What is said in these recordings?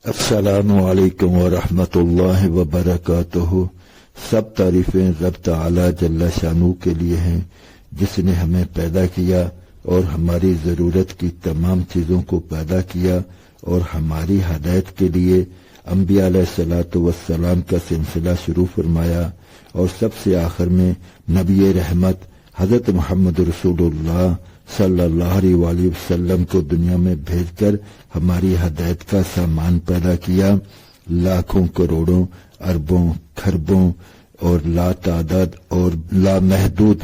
السلام علیکم ورحمۃ اللہ وبرکاتہ۔ سب تعریفیں رب تعالی جل شانہ کے لیے ہیں، جس نے ہمیں پیدا کیا اور ہماری ضرورت کی تمام چیزوں کو پیدا کیا اور ہماری ہدایت کے لیے انبیاء علیہ الصلوۃ والسلام کا سلسلہ شروع فرمایا، اور سب سے آخر میں نبی رحمت حضرت محمد رسول اللہ صلی اللہ علیہ وآلہ وسلم کو دنیا میں بھیج کر ہماری ہدایت کا سامان پیدا کیا۔ لاکھوں کروڑوں اربوں کھربوں اور لا تعداد اور لا محدود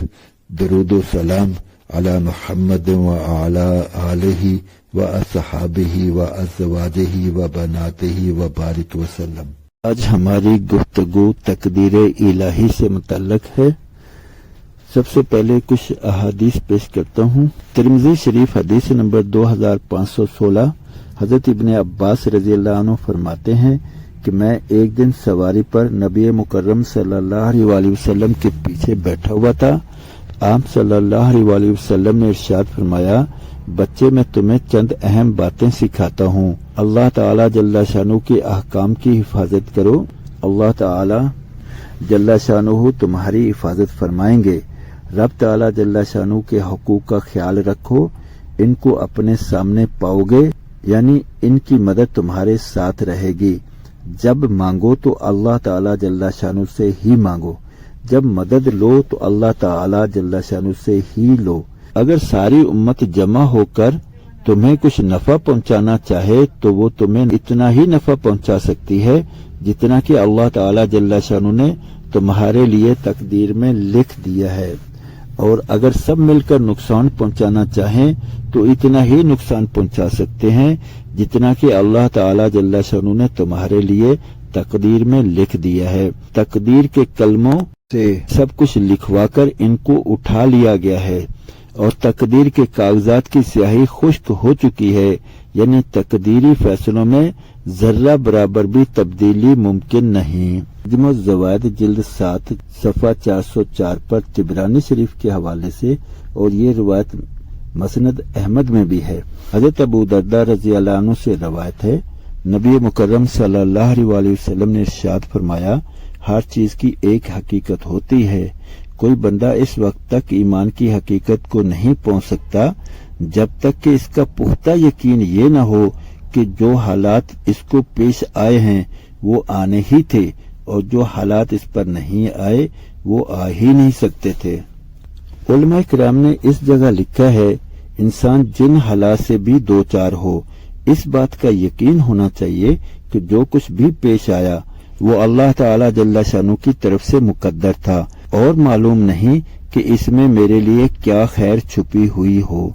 درود و سلام علی محمد وعلی آلہ واصحابہ وازواجہ وبناتہ وبارک وسلم۔ آج ہماری گفتگو تقدیر الہی سے متعلق ہے۔ سب سے پہلے کچھ احادیث پیش کرتا ہوں۔ ترمذی شریف حدیث نمبر 2516، حضرت ابن عباس رضی اللہ عنہ فرماتے ہیں کہ میں ایک دن سواری پر نبی مکرم صلی اللہ علیہ وآلہ وسلم کے پیچھے بیٹھا ہوا تھا۔ آپ صلی اللہ علیہ وآلہ وسلم نے ارشاد فرمایا، بچے میں تمہیں چند اہم باتیں سکھاتا ہوں، اللہ تعالی جل شانہ کے احکام کی حفاظت کرو، اللہ تعالی جل شانہ تمہاری حفاظت فرمائیں گے۔ رب تعالی جل شانہ کے حقوق کا خیال رکھو، ان کو اپنے سامنے پاؤ گے، یعنی ان کی مدد تمہارے ساتھ رہے گی۔ جب مانگو تو اللہ تعالی جل شانہ سے ہی مانگو، جب مدد لو تو اللہ تعالی جل شانہ سے ہی لو۔ اگر ساری امت جمع ہو کر تمہیں کچھ نفع پہنچانا چاہے تو وہ تمہیں اتنا ہی نفع پہنچا سکتی ہے جتنا کہ اللہ تعالی جل شانہ نے تمہارے لیے تقدیر میں لکھ دیا ہے، اور اگر سب مل کر نقصان پہنچانا چاہیں تو اتنا ہی نقصان پہنچا سکتے ہیں جتنا کہ اللہ تعالی جل شانہ نے تمہارے لیے تقدیر میں لکھ دیا ہے۔ تقدیر کے کلموں سے سب کچھ لکھوا کر ان کو اٹھا لیا گیا ہے، اور تقدیر کے کاغذات کی سیاہی خشک ہو چکی ہے، یعنی تقدیری فیصلوں میں ذرہ برابر بھی تبدیلی ممکن نہیں۔ مجموع الزوائد جلد 7 صفحہ 404 پر طبرانی شریف کے حوالے سے، اور یہ روایت مسند احمد میں بھی ہے۔ حضرت ابو درداء رضی اللہ عنہ سے روایت ہے، نبی مکرم صلی اللہ علیہ وآلہ وسلم نے ارشاد فرمایا، ہر چیز کی ایک حقیقت ہوتی ہے، کوئی بندہ اس وقت تک ایمان کی حقیقت کو نہیں پہنچ سکتا جب تک کہ اس کا پختہ یقین یہ نہ ہو کہ جو حالات اس کو پیش آئے ہیں وہ آنے ہی تھے، اور جو حالات اس پر نہیں آئے وہ آ ہی نہیں سکتے تھے۔ علماء کرام نے اس جگہ لکھا ہے، انسان جن حالات سے بھی دوچار ہو، اس بات کا یقین ہونا چاہیے کہ جو کچھ بھی پیش آیا وہ اللہ تعالی جل شانہ کی طرف سے مقدر تھا، اور معلوم نہیں کہ اس میں میرے لیے کیا خیر چھپی ہوئی ہو۔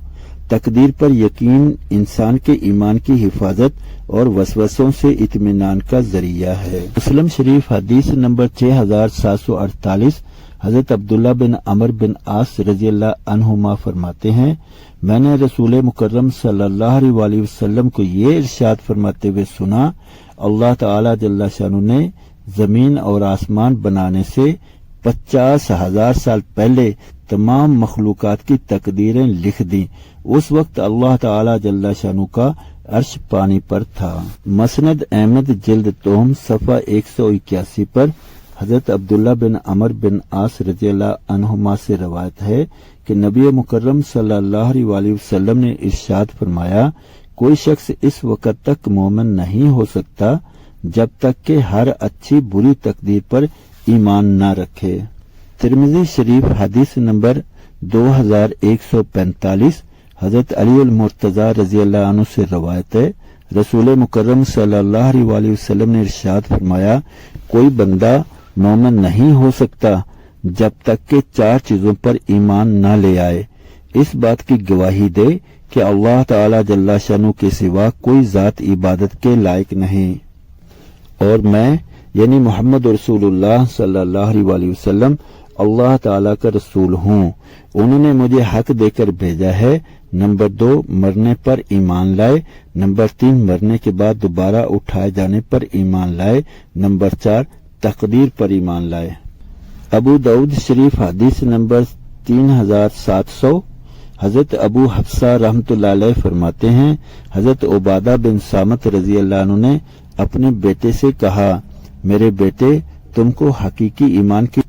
تقدیر پر یقین انسان کے ایمان کی حفاظت اور وسوسوں سے اطمینان کا ذریعہ ہے۔ مسلم شریف حدیث نمبر 6748، حضرت عبداللہ بن عمر بن عاص رضی اللہ عنہما فرماتے ہیں، میں نے رسول مکرم صلی اللہ علیہ وآلہ وسلم کو یہ ارشاد فرماتے ہوئے سنا، اللہ تعالی جل شانہ نے زمین اور آسمان بنانے سے 50,000 سال پہلے تمام مخلوقات کی تقدیریں لکھ دیں۔ اس وقت اللہ تعالی جل شانہ کا عرش پانی پر تھا۔ مسند احمد جلد توم صفحہ 181 پر حضرت عبداللہ بن عمر بن عاص رضی اللہ عنہما سے روایت ہے کہ نبی مکرم صلی اللہ علیہ وآلہ وسلم نے ارشاد فرمایا، کوئی شخص اس وقت تک مومن نہیں ہو سکتا جب تک کہ ہر اچھی بری تقدیر پر ایمان نہ رکھے۔ ترمذی شریف حدیث نمبر 2145، حضرت علی المرتضی رضی اللہ عنہ سے روایت ہے، رسول مکرم صلی اللہ علیہ وآلہ وسلم نے ارشاد فرمایا، کوئی بندہ مومن نہیں ہو سکتا جب تک کہ 4 چیزوں پر ایمان نہ لے آئے، اس بات کی گواہی دے کہ اللہ تعالی جل شانہ کے سوا کوئی ذات عبادت کے لائق نہیں، اور میں یعنی محمد رسول اللہ صلی اللہ علیہ وآلہ وسلم اللہ تعالیٰ کا رسول ہوں، انہوں نے مجھے حق دے کر بھیجا ہے۔ نمبر 2، مرنے پر ایمان لائے۔ نمبر 3، مرنے کے بعد دوبارہ اٹھائے جانے پر ایمان لائے۔ نمبر 4، تقدیر پر ایمان لائے۔ ابو داؤد شریف حدیث نمبر 3700، حضرت ابو حفصہ رحمۃ اللہ علیہ فرماتے ہیں، حضرت عبادہ بن صامت رضی اللہ عنہ نے اپنے بیٹے سے کہا، میرے بیٹے، تم کو حقیقی ایمان کی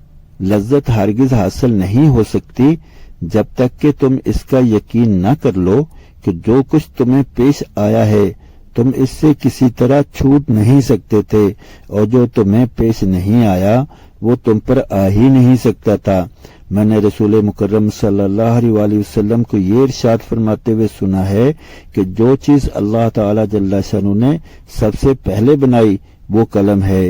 لذت ہرگز حاصل نہیں ہو سکتی جب تک کہ تم اس کا یقین نہ کر لو کہ جو کچھ تمہیں پیش آیا ہے تم اس سے کسی طرح چھوٹ نہیں سکتے تھے، اور جو تمہیں پیش نہیں آیا وہ تم پر آ ہی نہیں سکتا تھا۔ میں نے رسول مکرم صلی اللہ علیہ وآلہ وسلم کو یہ ارشاد فرماتے ہوئے سنا ہے کہ جو چیز اللہ تعالی جل شانہ نے سب سے پہلے بنائی وہ قلم ہے،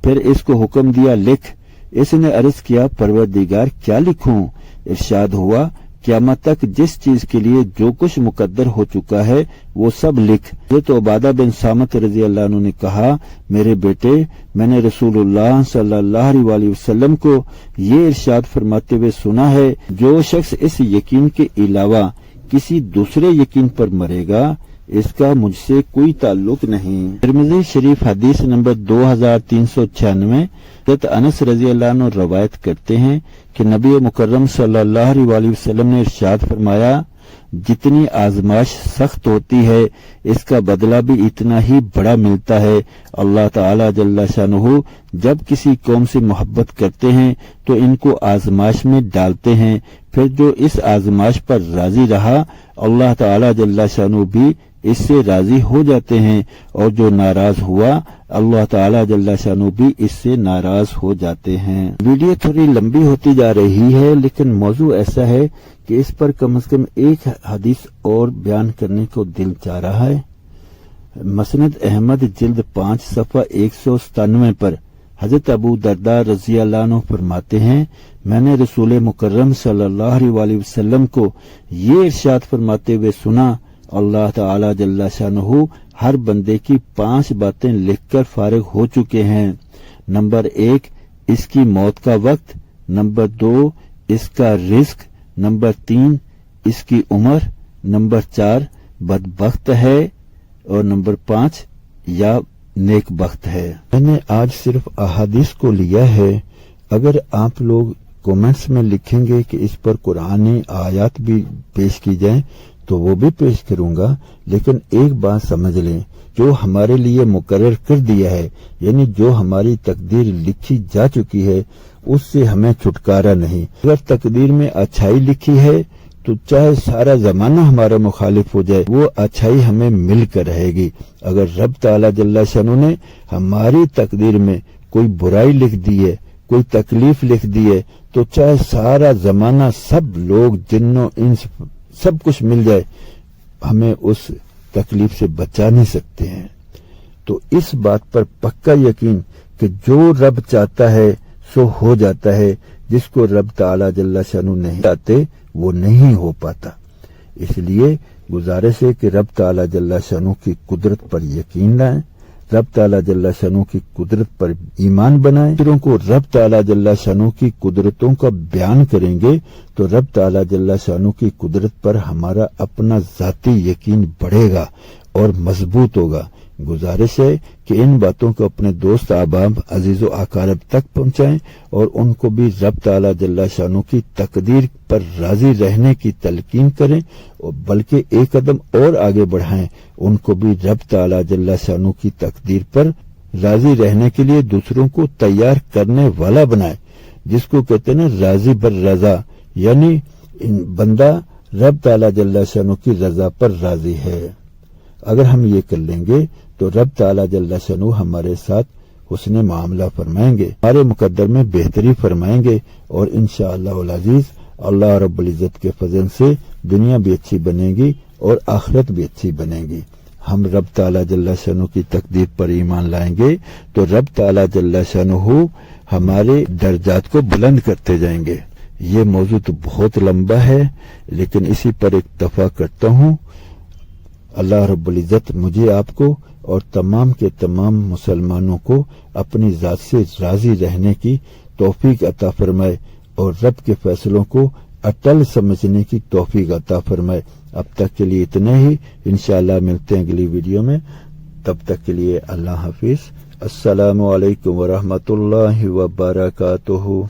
پھر اس کو حکم دیا لکھ۔ اس نے عرض کیا، پروردگار کیا لکھوں؟ ارشاد ہوا، قیامت تک جس چیز کے لیے جو کچھ مقدر ہو چکا ہے وہ سب لکھ۔ یہ تو عبادہ بن صامت رضی اللہ عنہ نے کہا، میرے بیٹے، میں نے رسول اللہ صلی اللہ علیہ وآلہ وسلم کو یہ ارشاد فرماتے ہوئے سنا ہے، جو شخص اس یقین کے علاوہ کسی دوسرے یقین پر مرے گا اس کا مجھ سے کوئی تعلق نہیں۔ ترمذی شریف حدیث نمبر 2396 حضرت انس رضی اللہ عنہ روایت کرتے ہیں کہ نبی مکرم صلی اللہ علیہ وآلہ وسلم نے ارشاد فرمایا، جتنی آزمائش سخت ہوتی ہے اس کا بدلہ بھی اتنا ہی بڑا ملتا ہے۔ اللہ تعالی جل شانہ جب کسی قوم سے محبت کرتے ہیں تو ان کو آزمائش میں ڈالتے ہیں، پھر جو اس آزمائش پر راضی رہا اللہ تعالی جل شانہ بھی اس سے راضی ہو جاتے ہیں، اور جو ناراض ہوا اللہ تعالی جل شانہ بھی اس سے ناراض ہو جاتے ہیں۔ ویڈیو تھوڑی لمبی ہوتی جا رہی ہے لیکن موضوع ایسا ہے کہ اس پر کم از کم ایک حدیث اور بیان کرنے کو دل چاہ رہا ہے۔ مسند احمد جلد 5 صفحہ 197 پر حضرت ابو درداء رضی اللہ عنہ فرماتے ہیں، میں نے رسول مکرم صلی اللہ علیہ وآلہ وسلم کو یہ ارشاد فرماتے ہوئے سنا، اللہ تعالی جل شانہ ہر بندے کی 5 باتیں لکھ کر فارغ ہو چکے ہیں۔ نمبر 1 اس کی موت کا وقت، نمبر 2 اس کا رزق، نمبر 3 اس کی عمر، نمبر 4 بدبخت ہے، اور نمبر 5 یا نیک بخت ہے۔ میں نے آج صرف احادیث کو لیا ہے، اگر آپ لوگ کومنٹس میں لکھیں گے کہ اس پر قرآنی آیات بھی پیش کی جائیں تو وہ بھی پیش کروں گا، لیکن ایک بات سمجھ لیں، جو ہمارے لیے مقرر کر دیا ہے، یعنی جو ہماری تقدیر لکھی جا چکی ہے اس سے ہمیں چھٹکارا نہیں۔ اگر تقدیر میں اچھائی لکھی ہے تو چاہے سارا زمانہ ہمارا مخالف ہو جائے وہ اچھائی ہمیں مل کر رہے گی۔ اگر رب تعالی جل شانہ نے ہماری تقدیر میں کوئی برائی لکھ دی ہے، کوئی تکلیف لکھ دی ہے، تو چاہے سارا زمانہ سب لوگ جنوں انس سب کچھ مل جائے ہمیں اس تکلیف سے بچا نہیں سکتے ہیں۔ تو اس بات پر پکا یقین کہ جو رب چاہتا ہے سو ہو جاتا ہے، جس کو رب تعالی جل شانہ نہیں چاہتے وہ نہیں ہو پاتا۔ اس لیے گزارش ہے کہ رب تعالی جل شانہ کی قدرت پر یقین لائیں، رب تعالی جل شانہ کی قدرت پر ایمان بنائیں۔ دوسروں کو رب تعالی جل شانہ کی قدرتوں کا بیان کریں گے تو رب تعالی جل شانہ کی قدرت پر ہمارا اپنا ذاتی یقین بڑھے گا اور مضبوط ہوگا۔ گزارش ہے کہ ان باتوں کو اپنے دوست احباب عزیز و اقارب تک پہنچائیں اور ان کو بھی رب تعالی جل شانہ کی تقدیر پر راضی رہنے کی تلقین کریں، اور بلکہ ایک قدم اور آگے بڑھائیں، ان کو بھی رب تعالی جل شانہ کی تقدیر پر راضی رہنے کے لیے دوسروں کو تیار کرنے والا بنائیں، جس کو کہتے ہیں نا راضی بر رضا، یعنی بندہ رب تعالی جل شانہ کی رضا پر راضی ہے۔ اگر ہم یہ کر لیں گے تو رب تعالی جل شانہ ہمارے ساتھ حسن معاملہ فرمائیں گے، ہمارے مقدر میں بہتری فرمائیں گے، اور انشاءاللہ العزیز اللہ رب العزت کے فضل سے دنیا بھی اچھی بنے گی اور آخرت بھی اچھی بنے گی۔ ہم رب تعالی جل شانہ کی تقدیر پر ایمان لائیں گے تو رب تعالی جل شانہ ہمارے درجات کو بلند کرتے جائیں گے۔ یہ موضوع تو بہت لمبا ہے لیکن اسی پر اکتفا کرتا ہوں۔ اللہ رب العزت مجھے آپ کو اور تمام کے تمام مسلمانوں کو اپنی ذات سے راضی رہنے کی توفیق عطا فرمائے اور رب کے فیصلوں کو اٹل سمجھنے کی توفیق عطا فرمائے۔ اب تک کے لیے اتنے ہی، انشاءاللہ ملتے ہیں اگلی ویڈیو میں، تب تک کے لیے اللہ حافظ۔ السلام علیکم ورحمۃ اللہ وبرکاتہ۔